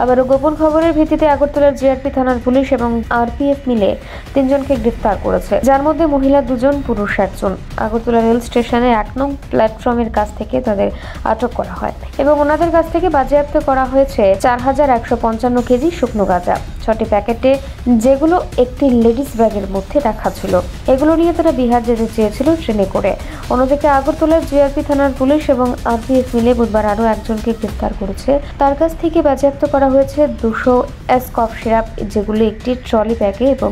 আবারও গোপন খবরের ভিত্তিতে আগরতলার জিআরপি থানার পুলিশ এবং আরপিএফ মিলে 3 জনকে গ্রেফতার করেছে, যার মধ্যে মহিলা 2 জন, পুরুষ 1 জন। আগরতলা রেল স্টেশনে 1 নং প্ল্যাটফর্মের কাছ থেকে তাদের আটক করা হয় এবং ওনাদের কাছ থেকে বাজেয়াপ্ত করা হয়েছে 4155 কেজি শুকনো গাঁজা, 6টি প্যাকেটে, যেগুলো একটি লেডিস ব্যাগের মধ্যে রাখা ছিল। এগুলো নিয়ে তারা বিহার যেতে চেয়েছিল ট্রেনে করে। অন্যদিকে আগরতলার জিআরপি থানার পুলিশ এবং আরপিএফ মিলে বুধবার আরও 1 জনকে গ্রেফতার করেছে। তার কাছ থেকে বাজেয়াপ্ত করা হয়েছে 200 কফ সিরাপ, যেগুলো একটি ট্রলি ব্যাগে এবং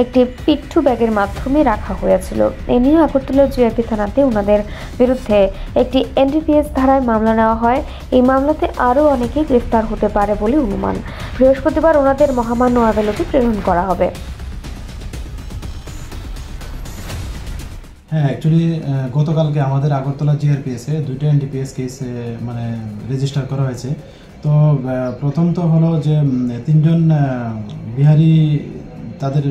একটি পিট্ঠু ব্যাগের মাধ্যমে রাখা হয়েছিল। এ নিয়ে আগরতলার জিআরপি থানাতে ওনাদের বিরুদ্ধে একটি এনডিপিএস ধারায় মামলা নেওয়া হয়। এই মামলাতে আরও অনেকে গ্রেফতার হতে পারে বলে অনুমান। বৃহস্পতিবার ওনাদের মহামান্য আদালতে প্রেরণ করা হবে। হ্যাঁ, অ্যাকচুয়ালি গতকালকে আমাদের আগরতলা জিআরপিএসে 2টা এনডিপিএস কেস মানে রেজিস্টার করা হয়েছে। তো প্রথম তো হলো যে 3 জন বিহারি, তাদের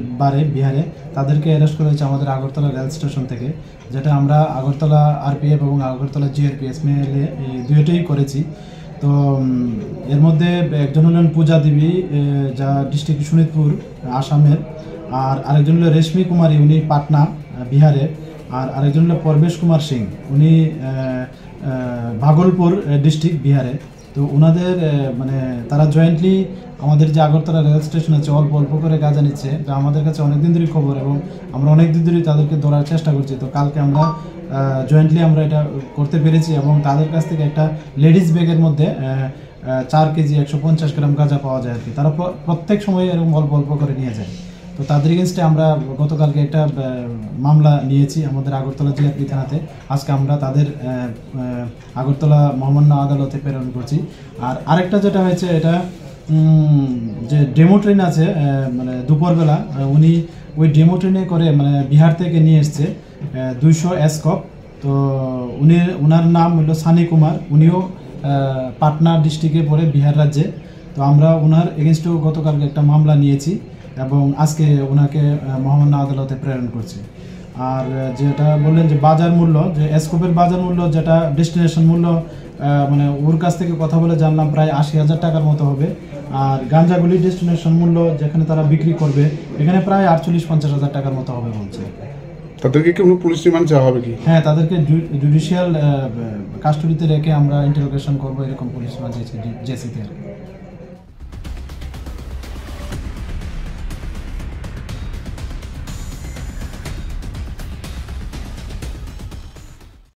বিহারে তাদেরকে অ্যারেস্ট করা হয়েছে আমাদের আগরতলা রেল স্টেশন থেকে, যেটা আমরা আগরতলা আরপিএফ এবং আগরতলা জিআরপিএস মিলে দুইটাই করেছি। তো এর মধ্যে একজন হলেন পূজা দেবী, যা ডিস্ট্রিক্ট শোনিতপুর আসামের, আর আরেকজন হলো রেশমি কুমারী, উনি পাটনা বিহারের, আর আরেকজন হলো পরবেশ কুমার সিং, উনি ভাগলপুর ডিস্ট্রিক্ট বিহারে। তো ওনাদের মানে তারা জয়েন্টলি আমাদের যে আগরতলা রেল স্টেশন আছে অল্প অল্প করে গাঁজা নিচ্ছে। তো আমাদের কাছে অনেকদিন ধরেই খবর এবং আমরা অনেকদিন ধরেই তাদেরকে ধরার চেষ্টা করছি। তো কালকে আমরা জয়েন্টলি আমরা এটা করতে পেরেছি এবং তাদের কাছ থেকে একটা লেডিস ব্যাগের মধ্যে 4 কেজি 150 গ্রাম গাঁজা পাওয়া যায় আর কি। তারা প্রত্যেক সময় এরকম অল্প অল্প করে নিয়ে যায়। তো তাদের এগেনস্টে আমরা গতকালকে একটা মামলা নিয়েছি আমাদের আগরতলা জিআরপি থানাতে। আজকে আমরা তাদের আগরতলা মহামান্য আদালতে প্রেরণ করছি। আর আরেকটা যেটা হয়েছে, এটা যে ডেমো ট্রেন আছে, মানে দুপুরবেলা উনি ওই ডেমো ট্রেনে করে মানে বিহার থেকে নিয়ে এসছে 200 কপ। তো ওনার নাম হলো সানি কুমার, উনিও পাটনা ডিস্ট্রিক্টে পড়ে বিহার রাজ্যে। তো আমরা ওনার এগেনস্টেও গতকালকে একটা মামলা নিয়েছি এবং আজকে ওনাকে মহামান্য আদালতে প্রেরণ করছি। আর যেটা বললেন যে বাজার মূল্য, যে এসকোপের বাজার মূল্য যেটা ডেস্টিনেশন মূল্য, মানে ওর কাছ থেকে কথা বলে জানলাম প্রায় 80,000 টাকার মতো হবে। আর গাঞ্জাগুলি ডেস্টিনেশন মূল্য যেখানে তারা বিক্রি করবে এখানে প্রায় 48-50,000 টাকার মতো হবে বলছে। তাদেরকে কি কোনো পুলিশ রিমান্ড চাওয়া হবে কি? হ্যাঁ, তাদেরকে জুডিশিয়াল কাস্টডিতে রেখে আমরা ইন্টারোগেশন করবো, এরকম পুলিশ রিমান্ড চেয়েছে জেসিতে।